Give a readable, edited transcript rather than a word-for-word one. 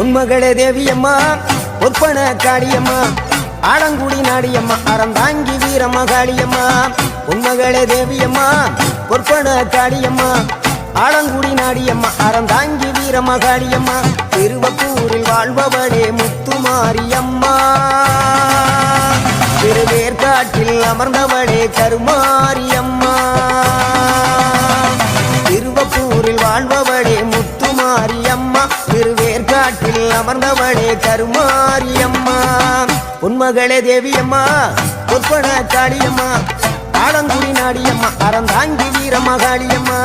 உன்மகளே தேவியம்மா ஒற்பன காளியம்மா ஆலங்குடி நாடியம்மா அறந்தாங்கி வீரமகாளியம்மா உன்மகளே தேவியம்மா ஒற்பன காளியம்மா ஆலங்குடி நாடியம்மா அறந்தாங்கி வீரமகாளியம்மா திருவப்பூரில் வாழ்பவளே முத்துமாரியம்மா திருவேற்காட்டில் அமர்ந்தவளே கருமாரியம்மா திருவப்பூரில் வாழ்பவளே முத்துமாரியம்மா திருவேற்காட்டில் அமர்ந்தவளே கருமாரியம்மா உன்மகளே தேவியம்மா ஒற்பன காளியம்மா ஆலங்குடி நாடியம்மா அறந்தாங்கி வீரமகாளியம்மா